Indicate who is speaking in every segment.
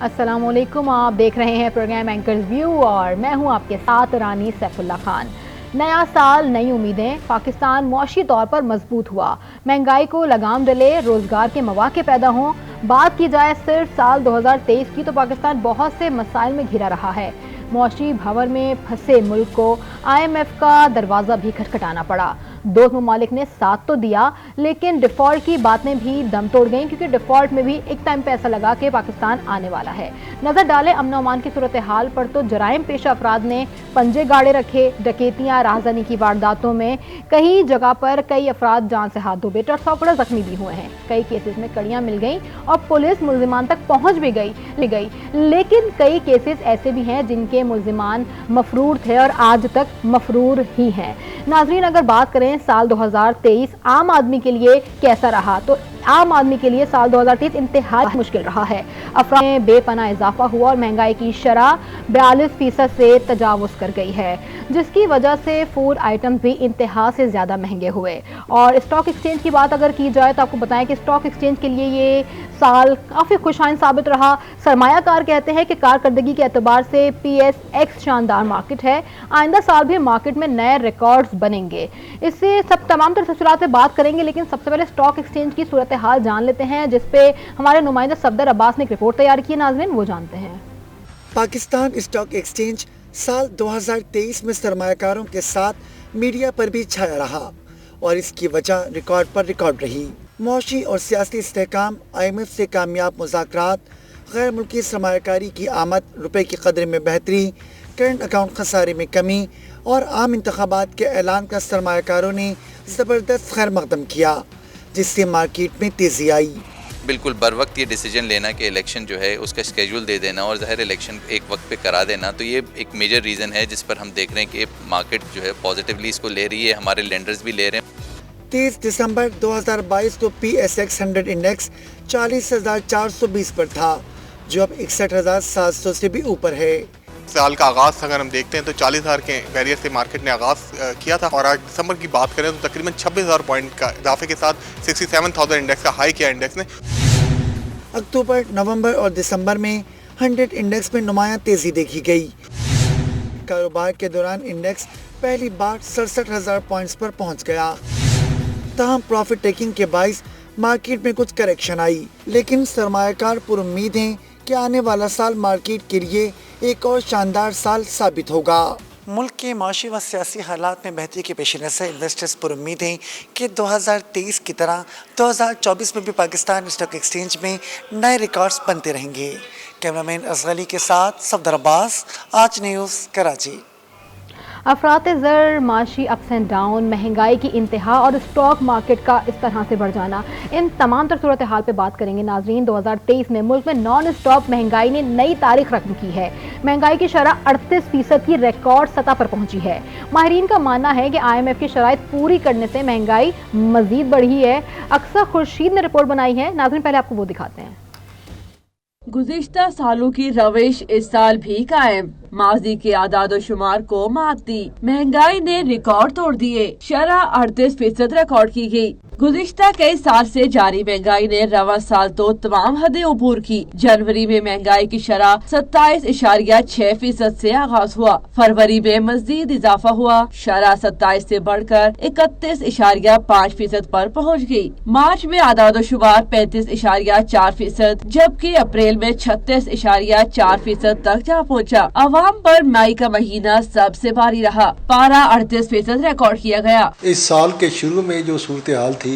Speaker 1: अस्सलाम वालेकुम, आप देख रहे हैं प्रोग्राम एंकर्स व्यू और मैं हूं आपके साथ रानी सैफुल्ला खान। नया साल, नई उम्मीदें। पाकिस्तान मौशी तौर पर मजबूत हुआ, महंगाई को लगाम डले, रोजगार के मौके पैदा हों। बात की जाए सिर्फ साल 2023 की तो पाकिस्तान बहुत से मसाइल में घिरा रहा है। मौशी भंवर में फंसे मुल्क को IMF का दरवाज़ा भी खटखटाना पड़ा। दो ममालिक ने साथ तो दिया, लेकिन डिफ़ॉल्ट की बातें भी दम तोड़ गईं, क्योंकि डिफ़ॉल्ट में भी एक टाइम पे ऐसा लगा कि पाकिस्तान आने वाला है। नज़र डालें अमन अमान की सूरत हाल पर तो जराइम पेशा अफराद ने पंजे गाड़े रखे। डकैतियाँ, राहज़नी की वारदातों में कई जगह पर कई अफराद जान से हाथ धो बैठे और सैकड़ों जख्मी भी हुए हैं। कई केसेस में कड़ियाँ मिल गईं और पुलिस मुल्जिमान तक पहुँच भी गई, लेकिन कई केसेस ऐसे भी हैं जिनके मुल्जिमान मफरूर थे और आज तक मफरूर ही हैं। नाज़रीन, अगर बात करें साल 2023 आम आदमी के लिए कैसा रहा, तो आम आदमी के लिए साल 2023 इंतहाई मुश्किल रहा है। अफराद में बेपनाह इजाफा हुआ और महंगाई की शरह 42% से तजावुज़ कर गई है, जिसकी वजह से फूड आइटम्स भी इंतहा से ज़्यादा महंगे हुए। और स्टॉक एक्सचेंज की बात अगर की जाए तो आपको बताएं कि स्टॉक एक्सचेंज के लिए ये साल काफ़ी खुशहाल साबित रहा। सरमायाकार कहते हैं कि कारकर्दगी के एतबार से PSX शानदार मार्केट है। आइंदा साल भी मार्केट में नए रिकॉर्ड्स बनेंगे। इससे तमाम तफसीलात पे बात करेंगे, लेकिन सबसे पहले स्टॉक एक्सचेंज की सूरत हाल जान लेते हैं, जिसपे हमारे नुमाइंदा सफदर अब्बास ने एक रिपोर्ट तैयार की है। नाज़रीन, वो जानते हैं।
Speaker 2: पाकिस्तान स्टॉक एक्सचेंज साल 2023 में सरमायाकारों के साथ मीडिया पर भी छाया रहा और इसकी वजह रिकॉर्ड पर रिकॉर्ड रही। मौशी और सियासी इस्तेहकाम, IMF से कामयाब मुज़ाकरात, गैर मुल्की सरमायाकारी की आमद, रुपए की कदर में बेहतरी, करंट अकाउंट खसारे में कमी और आम इंतखाबात के ऐलान का सरमायाकारों ने ज़बरदस्त खैर मकदम किया, जिससे मार्केट में तेज़ी आई।
Speaker 3: बिल्कुल बर वक्त ये डिसीजन लेना कि इलेक्शन जो है उसका स्केड्यूल दे देना और ज़ाहिर इलेक्शन एक वक्त पे करा देना, तो ये एक मेजर रीज़न है जिस पर हम देख रहे हैं कि मार्केट जो है पॉजिटिवली इसको ले रही है, हमारे लेंडर्स भी ले रहे हैं।
Speaker 2: 30 दिसंबर 2022 को PSX 100 इंडेक्स 40,420 पर था, जो अब 61,700 से भी ऊपर है।
Speaker 4: साल का आगाज़ अगर हम देखते हैं तो 40,000 के बैरियर से मार्केट ने आगाज़ किया था और आज दिसंबर की बात करें तो तकरीबन 26,000 पॉइंट का इजाफे के साथ 67,000 इंडेक्स का हाई किया इंडेक्स ने।
Speaker 2: अक्टूबर, नवंबर और दिसंबर में 100 इंडेक्स में नुमायां तेज़ी देखी गई। कारोबार के दौरान इंडेक्स पहली बार 67,000 पॉइंट्स पर पहुंच गया। तहम प्रॉफिट टेकिंग के बाइस मार्केट में कुछ करेक्शन आई, लेकिन सरमायाकार पुरुम्मीद हैं कि आने वाला साल मार्केट के लिए एक और शानदार साल साबित होगा। मुल्क के माशी व सियासी हालात में बेहतरी के पेश नज़र इन्वेस्टर्स पुरुम्मीद हैं कि 2023 की तरह 2024 में भी पाकिस्तान स्टॉक एक्सचेंज में नए रिकॉर्ड्स बनते रहेंगे। कैमरामैन असगली के साथ सफदर अब्बास, आज न्यूज़, कराची।
Speaker 1: अफरात ज़र, माशी अप्स एंड डाउन, महंगाई की इंतहा और स्टॉक मार्केट का इस तरह से बढ़ जाना, इन तमाम तर सूरत हाल पे बात करेंगे। नाजरीन, 2023 में मुल्क में नॉन स्टॉप महंगाई ने नई तारीख रकम की है। महंगाई की शरह 38% की रिकॉर्ड सतह पर पहुंची है। माहिरीन का मानना है कि IMF की शराइत पूरी करने से महंगाई मजीद बढ़ी है। अक्सर खुर्शीद ने रिपोर्ट बनाई है। नाजरीन, पहले आपको वो दिखाते हैं।
Speaker 5: गुज़िश्ता सालों की रविश इस साल भी कायम, माजी के आदाद शुमार को मात दी। महंगाई ने रिकॉर्ड तोड़ दिए, शरह 38% रिकॉर्ड की गई। गुज़िश्ता कई साल से जारी महंगाई ने रवा साल तो तमाम हदें अबूर की। जनवरी में महंगाई की शरह 27.6% से आगाज हुआ। फरवरी में मजीद इजाफा हुआ, शरह 27 से बढ़कर 31.5% पर पहुँच गई। मार्च में आदाद शुमार 35.4%, जबकि अप्रैल में 36.4% तक जा पहुँचा। आवाम पर मई का महीना सबसे भारी रहा, पारा 38% रिकॉर्ड किया गया।
Speaker 6: इस साल के शुरू में जो सूरत हाल थी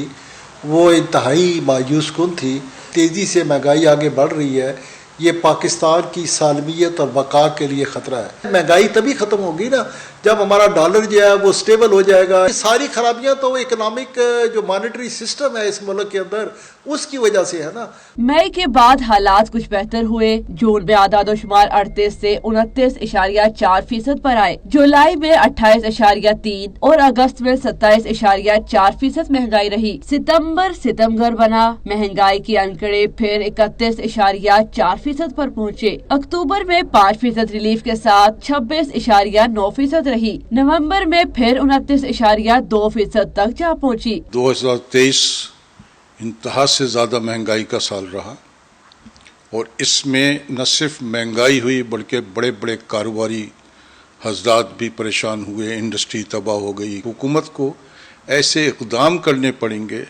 Speaker 6: वो इंतहाई मायूस कुन थी। तेज़ी से महंगाई आगे बढ़ रही है, ये पाकिस्तान की सालमियत और बका के लिए ख़तरा है। महंगाई तभी ख़त्म होगी ना जब हमारा डॉलर जो है वो स्टेबल हो जाएगा। ये सारी खराबियां तो इकोनॉमिक जो मॉनेटरी सिस्टम है इस मुल्क के अंदर, उसकी वजह से है ना।
Speaker 5: मई के बाद हालात कुछ बेहतर हुए। जून में आदाद शुमार 38 से 29.4% पर आए। जुलाई में 28.3 और अगस्त में 27.4% महंगाई रही। सितंबर बना, महंगाई के आंकड़े फिर 31.4% पर पहुँचे। अक्टूबर में 5% रिलीफ के साथ 26.9% रही। नवंबर में फिर 29.2% तक जा पहुँची।
Speaker 7: 2023 इंतहा से ज़्यादा महंगाई का साल रहा। اور اس میں نہ صرف مہنگائی ہوئی بلکہ بڑے بڑے کاروباری حضرات بھی پریشان ہوئے، انڈسٹری تباہ ہو گئی۔ حکومت کو ایسے اقدام کرنے پڑیں گے،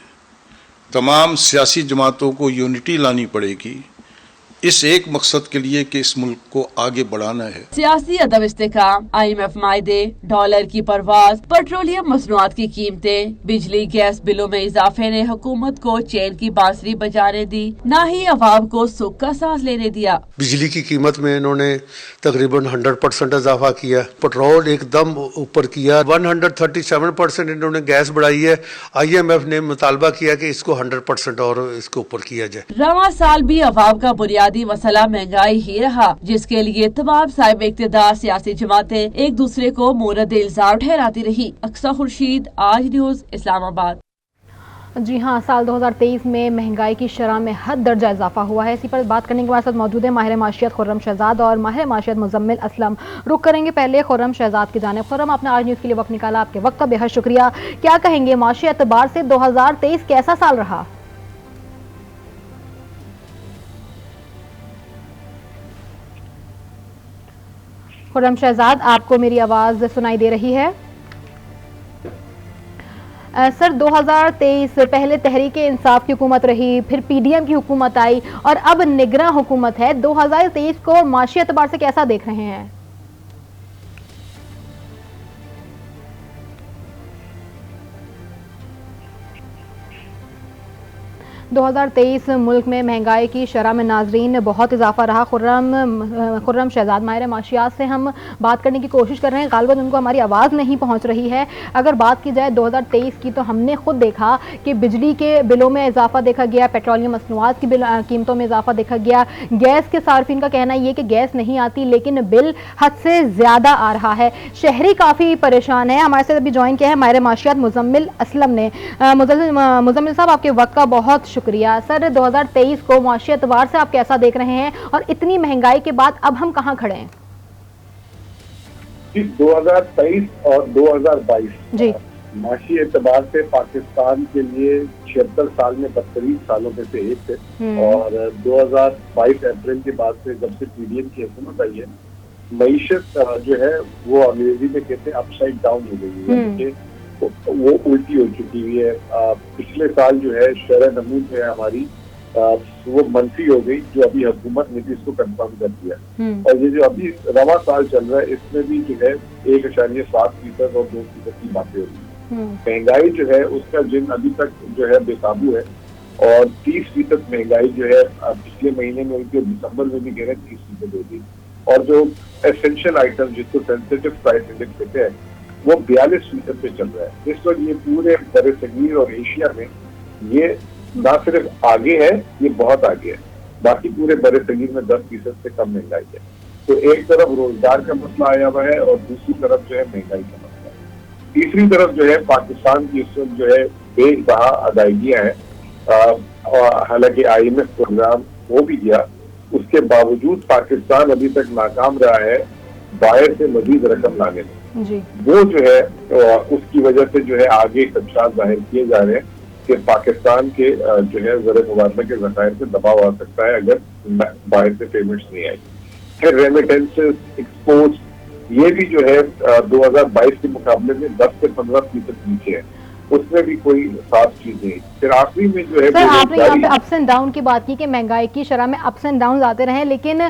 Speaker 7: تمام سیاسی جماعتوں کو یونٹی لانی پڑے گی اس ایک مقصد کے لیے کہ اس ملک کو آگے بڑھانا ہے۔
Speaker 5: سیاسی عدم استحکام، IMF معاہدے، ڈالر کی پرواز، پیٹرولیم مصنوعات کی قیمتیں، بجلی گیس بلوں میں اضافے نے حکومت کو چین کی بانسری بجانے دی، نہ ہی عوام کو سکھ کا سانس لینے دیا۔
Speaker 8: بجلی کی قیمت میں انہوں نے تقریباً 100% اضافہ کیا، پٹرول ایک دم اوپر کیا، 137% انہوں نے گیس بڑھائی ہے۔ IMF نے مطالبہ کیا کہ اس کو 100% اور اس کو اوپر کیا جائے۔
Speaker 5: رواں سال بھی عوام کا بنیادی مسئلہ مہنگائی ہی رہا، جس کے لیے تمام صاحب اقتدار سیاسی جماعتیں ایک دوسرے کو مورد الزام ٹھہراتی رہی۔ اقصی خورشید، آج نیوز، اسلام آباد۔
Speaker 1: جی ہاں، سال 2023 میں مہنگائی کی شرح میں حد درجہ اضافہ ہوا ہے۔ اسی پر بات کرنے کے ہمارے ساتھ موجود ہے ماہر معاشیت خرم شہزاد اور ماہر معاشیت مزمل اسلم۔ رخ کریں گے پہلے خرم شہزاد کی جانب۔ خرم، آپ نے آج نیوز کے لیے وقت نکالا، آپ کے وقت کا بے حد شکریہ۔ کیا کہیں گے معاشی اعتبار سے 2023 کیسا سال رہا؟ خرم شہزاد، آپ کو میری آواز سنائی دے رہی ہے؟ سر، 2023 پہلے تحریک انصاف کی حکومت رہی، پھر PDM کی حکومت آئی اور اب نگراں حکومت ہے۔ 2023 کو معاشی اعتبار سے کیسا دیکھ رہے ہیں؟ 2023 ملک میں مہنگائی کی شرح میں ناظرین بہت اضافہ رہا۔ خرم شہزاد، ماہر معاشیات سے ہم بات کرنے کی کوشش کر رہے ہیں، غالباً ان کو ہماری آواز نہیں پہنچ رہی ہے۔ اگر بات کی جائے 2023 کی تو ہم نے خود دیکھا کہ بجلی کے بلوں میں اضافہ دیکھا گیا، پیٹرولیم مصنوعات کی قیمتوں میں اضافہ دیکھا گیا۔ گیس کے صارفین کا کہنا یہ کہ گیس نہیں آتی لیکن بل حد سے زیادہ آ رہا ہے۔ شہری کافی پریشان ہے۔ ہمارے ساتھ ابھی جوائن کیا ہے ماہر معاشیات مزمل اسلم نے۔ مزمل صاحب، آپ کے وقت کا بہت شکریہ۔ سر، 2023 کو معاشی اعتبار سے آپ کیسا دیکھ رہے ہیں اور اتنی مہنگائی کے بعد اب ہم کہاں کھڑے ہیں؟
Speaker 9: 2023 اور 2022
Speaker 1: جی
Speaker 9: معاشی اعتبار سے پاکستان کے لیے 76 سال میں بدترین سالوں میں سے ایک تھے، اور 2022 اپریل کے بعد سے جب سے PDM کی حکومت آئی ہے، معیشت جو ہے وہ انگریزی میں کہتے ہیں اپ سائڈ ڈاؤن ہو گئی ہے، وہ الٹی ہو چکی ہوئی ہے۔ پچھلے سال جو ہے شرح نمود جو ہے ہماری وہ منفی ہو گئی، جو ابھی حکومت نے بھی اس کو کنفرم کر دیا، اور یہ جو ابھی رواں سال چل رہا ہے اس میں بھی جو ہے 1.7% اور 2% کی باتیں ہو رہی ہیں۔ مہنگائی جو ہے اس کا جن ابھی تک جو ہے بے قابو ہے، اور 30% مہنگائی جو ہے پچھلے مہینے میں ان کے دسمبر میں بھی گہرے 30% ہو گئی، اور جو ایسینشیل آئٹم جس کو سینسیٹیو پرائس انڈیکس کہتے ہیں وہ 42% پہ چل رہا ہے۔ اس وقت یہ پورے بر صغیر اور ایشیا میں یہ نہ صرف آگے ہے، یہ بہت آگے ہے۔ باقی پورے بر صغیر میں 10% سے کم مہنگائی ہے۔ تو ایک طرف روزگار کا مسئلہ آیا ہوا ہے اور دوسری طرف جو ہے مہنگائی کا مسئلہ ہے۔ تیسری طرف جو ہے پاکستان کی اس وقت جو ہے بے بہا ادائیگیاں ہیں، حالانکہ IMF پروگرام ہو بھی گیا، اس کے باوجود پاکستان ابھی تک ناکام رہا ہے باہر سے مزید رقم لانے میں۔ وہ جو ہے اس کی وجہ سے جو ہے آگے خدشات ظاہر کیے جا رہے ہیں کہ پاکستان کے جو ہے زر مبادلہ کے ذخائر سے دباؤ آ سکتا ہے اگر باہر سے پیمنٹس نہیں آئی۔ پھر ریمیٹنسز، ایکسپورٹس، یہ بھی جو ہے 2022 کے مقابلے میں 10 سے 15% نیچے ہے، اس میں بھی کوئی خاص چیز نہیں۔ پھر آخری میں جو ہے
Speaker 1: سر، آپ نے یہاں پہ اپس اینڈ ڈاؤن کی بات کی کہ مہنگائی کی شرح میں اپس اینڈ ڈاؤن آتے رہے، لیکن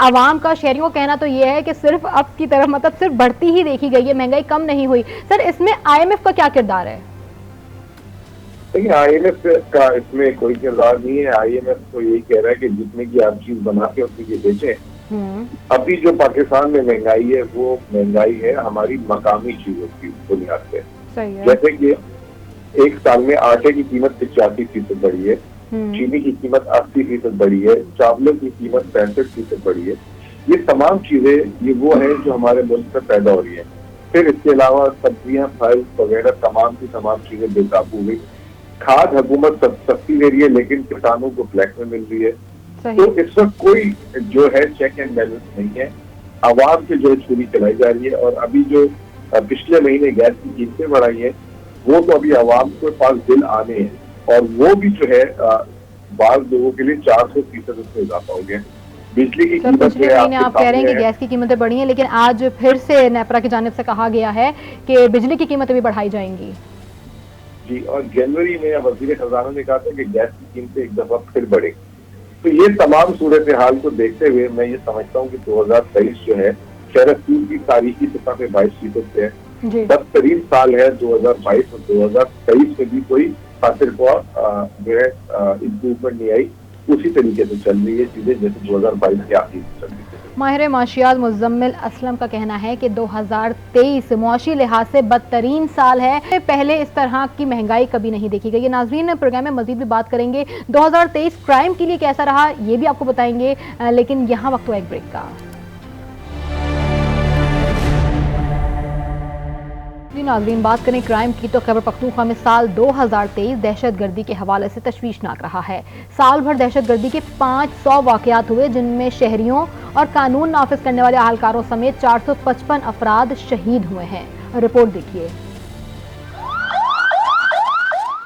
Speaker 1: عوام کا، شہریوں کا کہنا تو یہ ہے کہ صرف اب کی طرف مطلب صرف بڑھتی ہی دیکھی گئی ہے، مہنگائی کم نہیں ہوئی۔ سر، اس میں IMF کا کیا کردار ہے؟
Speaker 9: دیکھیں، IMF کا اس میں کوئی کردار نہیں ہے۔ IMF تو یہی کہہ رہا ہے کہ جتنے کی آپ چیز بنا کے اتنی کی بیچیں۔ ابھی جو پاکستان میں مہنگائی ہے وہ مہنگائی ہے ہماری مقامی چیزوں کی بنیاد پہ، جیسے کہ ایک سال میں آٹے کی قیمت 85% بڑھی ہے، چینی کی قیمت 80% بڑھی ہے، چاولوں کی قیمت 65% بڑھی ہے۔ یہ تمام چیزیں یہ وہ ہیں جو ہمارے ملک میں پیدا ہو رہی ہیں۔ پھر اس کے علاوہ سبزیاں، پھل وغیرہ تمام کی تمام چیزیں بے قابو ہوئی۔ کھاد حکومت سستی دے رہی ہے لیکن کسانوں کو بلیک میں مل رہی ہے۔ تو اس وقت کوئی جو ہے چیک اینڈ بیلنس نہیں ہے، عوام کی جو ہے چھری چلائی جا رہی ہے۔ اور ابھی جو پچھلے مہینے گیس کی قیمتیں بڑھائی ہیں وہ تو ابھی عوام کے پاس بل آنے ہیں، اور وہ بھی جو ہے بعض लोगों के लिए 400% उसमें इजाफा हो गया। बिजली की
Speaker 1: सर,
Speaker 9: कीमत
Speaker 1: पिछले महीने आप कह रहे हैं कि गैस की कीमतें बढ़ी हैं, लेकिन आज फिर से नेपरा की जानिब से कहा गया है कि बिजली की कीमतें भी बढ़ाई जाएंगी।
Speaker 9: जी, और जनवरी में वज़ीर खजाना ने कहा था कि गैस की कीमतें एक दफा फिर बढ़े। तो ये तमाम सूरत हाल को देखते हुए मैं ये समझता हूँ कि 2023 जो है शहरसूर की तारीखी सतह पे 22% से है। बदतरीन साल है 2022 और 2023 में भी कोई खातिर जो है इम्प्रूवमेंट नहीं आई, उसी तरीके से चल रही है चीजें जैसे 2022 के आखिर में चल रही है।
Speaker 1: माहिर माशियात मुज़म्मिल असलम का कहना है कि 2023 मुआशी लिहाज से बदतरीन साल है। पहले इस तरह की महंगाई कभी नहीं देखी गई है। नाज़रीन, प्रोग्राम में मजीद भी बात करेंगे। 2023 क्राइम के लिए कैसा रहा ये भी आपको बताएंगे, लेकिन यहाँ वक्त हुआ एक ब्रेक का। नाज़रीन, बात करें क्राइम की तो खैबर पख्तूनख्वा में साल 2023 दहशतगर्दी के हवाले से तशवीशनाक रहा है। साल भर दहशतगर्दी के 500 वाक़यात हुए, जिनमें शहरियों और कानून नाफिज करने वाले अहलकारों समेत 455 अफराद शहीद हुए हैं। रिपोर्ट देखिए।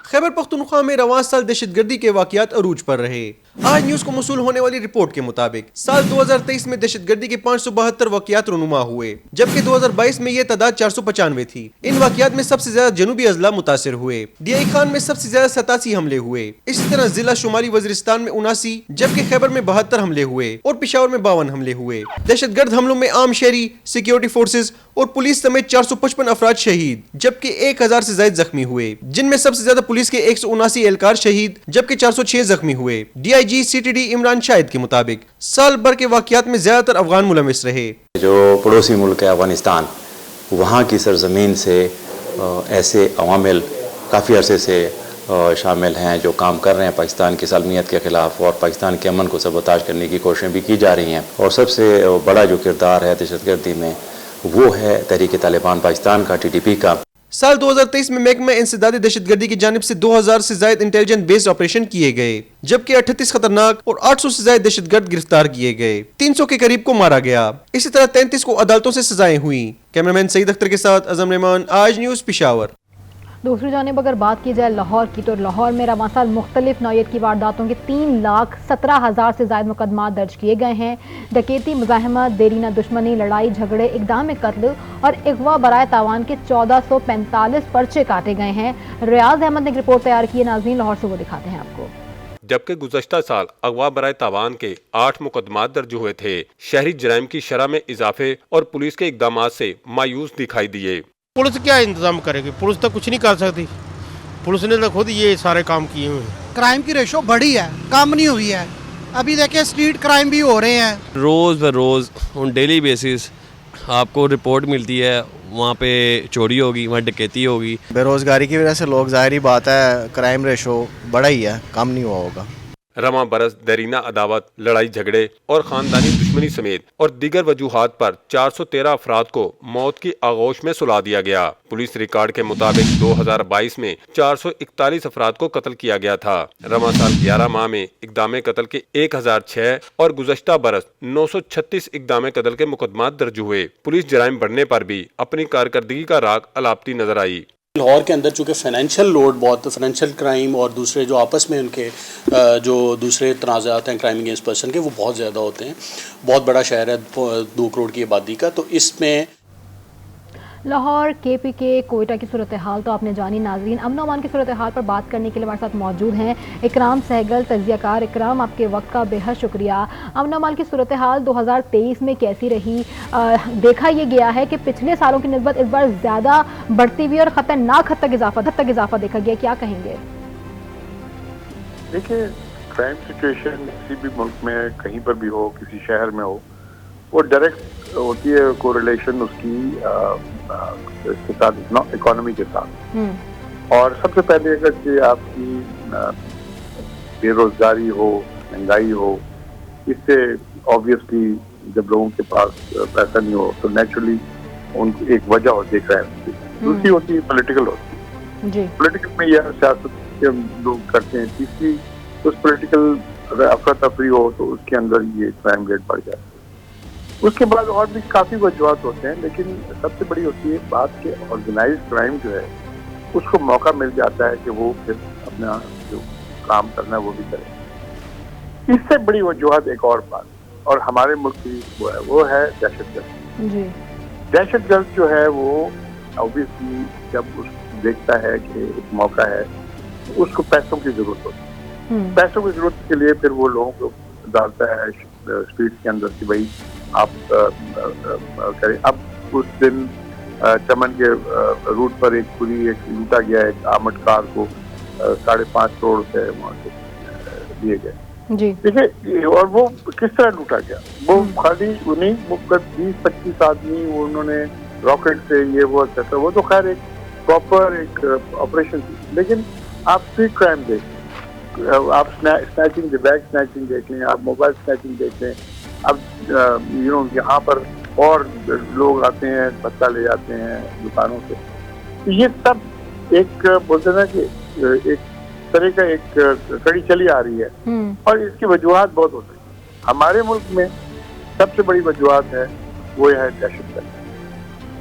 Speaker 10: खैबर पख्तूनख्वा में रवां साल दहशतगर्दी के वाक़यात अरूज पर रहे। आज न्यूज को मौसूल होने वाली रिपोर्ट के मुताबिक साल 2023 में दहशतगर्दी के 572 वाक़यात रुनुमा हुए, जबकि 2022 में यह तादाद 495 थी। इन वाक़यात में सबसे ज्यादा जनूबी अजला मुतासिर हुए। डीआई खान में सबसे ज्यादा 87 हमले हुए। इसी तरह जिला शुमाली वज़ीरिस्तान में 79, जबकि खैबर में 72 हमले हुए और पेशावर में 52 हमले हुए। दहशतगर्द हमलों में आम शहरी, सिक्योरिटी फोर्सेज और पुलिस समेत 455 अफराद शहीद, जबकि 1000 से ज्यादा जख्मी हुए, जिनमें सबसे ज्यादा पुलिस के 179 एहलकार शहीद, जबकि 406 जख्मी हुए। डीआईजी सीटीडी इमरान शाहिद के मुताबिक साल भर के वाक़यात में ज्यादातर अफगान मुलविस रहे।
Speaker 11: जो पड़ोसी मुल्क है अफगानिस्तान, वहाँ की सरजमीन से ऐसे अवामिल काफ़ी अरसे से शामिल हैं जो काम कर रहे हैं पाकिस्तान की सालमियत के ख़िलाफ़, और पाकिस्तान के अमन को सबोताज करने की कोशिशें भी की जा रही हैं। और सबसे बड़ा जो किरदार है दहशतगर्दी में वो है तहरीक तालिबान पाकिस्तान का, टीटीपी का।
Speaker 10: साल 2023 में महकमा इंसदादी दहशतगर्दी की जानिब से 2000 से ज्यादा इंटेलिजेंस बेस्ड ऑपरेशन किए गए, जबकि 38 खतरनाक और 800 से ज्यादा दहशतगर्द गिरफ्तार किए गए। 300 के करीब को मारा गया। इसी तरह 33 को अदालतों से सजाएं हुई। कैमरामैन सईद अख्तर के साथ अजम रहमान, आज न्यूज़, पेशावर।
Speaker 1: दूसरी जानिब अगर बात की जाए लाहौर की, तो लाहौर में रवां साल मुख्तलिफ नौयत की वारदातों के 3,17,000 से ज़ायद मुकदमा दर्ज किए गए हैं। डकैती, मुज़ाहमत, देरीना दुश्मनी, लड़ाई झगड़े, इक़दाम कत्ल और अगवा बराए तावान के 1445 पर्चे काटे गए हैं। रियाज अहमद ने एक रिपोर्ट तैयार की है। नाज़रीन, लाहौर से वो दिखाते हैं आपको।
Speaker 12: जबकि गुज़श्ता साल अगवा बराए तावान के 8 मुकदमात दर्ज हुए थे। शहरी जराइम की शरह में इजाफे और पुलिस के इक़दामात से मायूस दिखाई दिए।
Speaker 13: पुलिस क्या इंतजाम करेगी? पुलिस तो कुछ नहीं कर सकती। पुलिस ने तो खुद ये सारे काम किए हुए हैं।
Speaker 14: क्राइम की रेशो बढ़ी है, कम नहीं हुई है। अभी देखिए स्ट्रीट क्राइम भी हो रहे हैं।
Speaker 15: रोज़ ब रोज़ ऑन डेली बेसिस आपको रिपोर्ट मिलती है, वहाँ पे चोरी होगी, वहाँ डकैती होगी।
Speaker 16: बेरोजगारी की वजह से लोग, जाहिर ही बात है, क्राइम रेशो बढ़ा ही है, कम नहीं हुआ होगा।
Speaker 12: रवां बरस दरीना अदावत, लड़ाई झगड़े और खानदानी दुश्मनी समेत और दीगर वजूहात पर 413 अफराद को मौत की आगोश में सुला दिया गया। पुलिस रिकॉर्ड के मुताबिक 2022 में 441 अफराद को कत्ल किया गया था। रवां साल 11 माह में इक़दाम कत्ल के 1006 और गुज़श्ता बरस 936 इक़दाम कत्ल के मुकदमात दर्ज हुए। पुलिस जराइम बढ़ने पर भी अपनी कारकर्दगी का राग अलापती नजर आई।
Speaker 17: लाहौर के अंदर चूँकि फाइनेंशियल लोड बहुत, फाइनेंशियल क्राइम और दूसरे जो आपस में उनके जो दूसरे तनाज़ात हैं क्राइम अगेंस्ट पर्सन के, वो बहुत ज़्यादा होते हैं। बहुत बड़ा शहर है 2 करोड़ की आबादी का, तो इसमें
Speaker 1: लाहौर, KPK, कोयटा की सूरत हाल तो आपने जानी। नाजरीन, अमन अमान की सूरत हाल पर बात करने के लिए हमारे साथ मौजूद हैं इकराम सहगल, तजियाकार। इकराम, आपके वक्त का बेहद शुक्रिया। अमन अमान की सूरत हाल 2023 में कैसी रही? देखा ये गया है कि पिछले सालों की निस्बत इस बार ज़्यादा बढ़ती हुई और ख़तरनाक हद तक इजाफा देखा गया, क्या कहेंगे?
Speaker 9: देखिए, क्राइम सिचुएशन किसी भी मुल्क में कहीं पर भी हो, किसी शहर में हो, वो डायरेक्ट होती है कोरिलेशन उसकी इसके साथ, इकोनॉमी के साथ। और सबसे पहले अगर कि आपकी बेरोजगारी हो, महंगाई हो, इससे ऑब्वियसली जब लोगों के पास पैसा नहीं हो तो नेचुरली उनकी एक वजह होती है क्राइम की। दूसरी होती है पॉलिटिकल होती है। पॉलिटिकल में यह सियासत के लोग करते हैं। तीसरी, उस पॉलिटिकल अफरा तफरी हो तो उसके अंदर ये क्राइम रेट बढ़ जाता है। उसके बाद और भी काफ़ी वजूहत होते हैं, लेकिन सबसे बड़ी होती है बात के ऑर्गेनाइज्ड क्राइम जो है उसको मौका मिल जाता है कि वो फिर अपना जो काम करना है वो भी करे। اس سے بڑی وجوہات ایک اور بات اور ہمارے ملک کی وہ ہے دہشت گرد. دہشت گرد جو ہے وہ اوبیسلی جب اس دیکھتا ہے کہ ایک موقع ہے اس کو پیسوں کی ضرورت ہوتی ہے. پیسوں کی ضرورت کے لیے پھر وہ لوگوں کو ڈالتا ہے اسٹریٹ کے اندر کہ بھائی آپ کریں. اب اس دن چمن کے روٹ پر ایک پوری لوٹا گیا ایک آرمڈ کار کو 5.5 کروڑ روپے وہاں سے دیے گئے. دیکھیے اور وہ کس طرح لوٹا گیا. وہ خالی انہیں 20-25 آدمی وہ انہوں نے راکٹ سے یہ وہ ایٹسٹرا وہ تو خیر ایک پراپر ایک آپریشن تھی. لیکن آپ اسٹریٹ کرائم دیکھ لیں, آپ اسنیچنگ بیگ اسنیچنگ دیکھ لیں, آپ موبائل اسنیچنگ دیکھ لیں. اب یہاں پر اور لوگ آتے ہیں بچہ لے جاتے ہیں دکانوں سے. یہ سب ایک بولتے ہیں کہ ایک طرح کا ایک کڑی چلی آ رہی ہے اور اس کی وجوہات بہت ہوتی ہیں. ہمارے ملک میں سب سے بڑی وجوہات ہے وہ ہے دہشت گرد.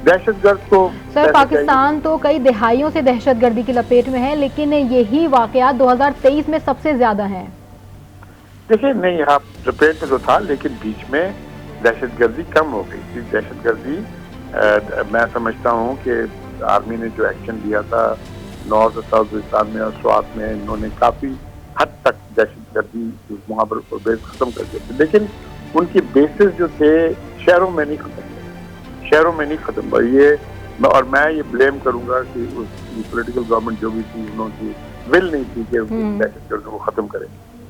Speaker 9: دہشت گرد کو
Speaker 1: سر پاکستان تو کئی دہائیوں سے دہشت گردی کی لپیٹ میں ہے لیکن یہی واقعات 2023 میں سب سے زیادہ ہیں.
Speaker 9: دیکھیے نہیں آپ لپیٹ میں تو تھا لیکن بیچ میں دہشت گردی کم ہو گئی تھی. دہشت گردی میں سمجھتا ہوں کہ آرمی نے جو ایکشن دیا تھا نارتھ اور ساؤتھ وزستان میں اور سوات میں انہوں نے کافی حد تک دہشت گردی وہاں پر بیس ختم کر دیے تھے. لیکن ان کی بیسز جو تھے شہروں میں نہیں ختم ہوئے, شہروں میں نہیں ختم ہوئے. یہ اور میں یہ بلیم کروں گا کہ اس پولیٹیکل گورنمنٹ جو بھی تھی انہوں کی ول نہیں تھی کہ دہشت گردی کو ختم کرے.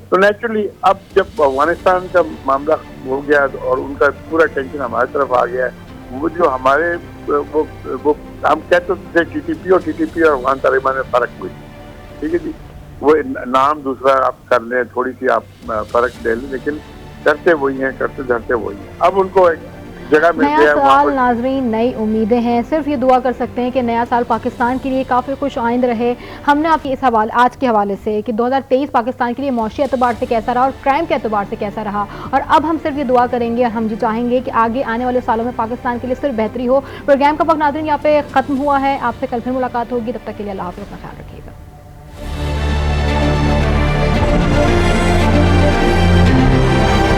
Speaker 9: تو نیچرلی اب جب افغانستان کا معاملہ ہو گیا اور ان کا پورا ٹینشن ہماری طرف آ گیا ہے, وہ جو ہمارے وہ ہم کہتے تھے ٹی ٹی پی اور افغان طالبان میں فرق ہوئی. ٹھیک ہے جی, وہ نام دوسرا آپ کر لیں تھوڑی سی آپ فرق لے لیں لیکن کرتے وہی ہیں, کرتے دھرتے وہی ہیں. اب ان کو ایک جگہ مل
Speaker 1: نیا سال ناظرین نئی امیدیں ہیں. صرف یہ دعا کر سکتے ہیں کہ نیا سال پاکستان کے لیے کافی خوش آئند رہے. ہم نے آپ کی اس حوالے آج کے حوالے سے کہ 2023 پاکستان کے لیے معاشی اعتبار سے کیسا رہا اور کرائم کے اعتبار سے کیسا رہا, اور اب ہم صرف یہ دعا کریں گے اور ہم چاہیں گے کہ آگے آنے والے سالوں میں پاکستان کے لیے صرف بہتری ہو. پروگرام کا وقت ناظرین یہاں پہ ختم ہوا ہے. آپ سے کل پھر ملاقات ہوگی, تب تک کے لیے اللہ حافظ, اپنا خیال رکھیے.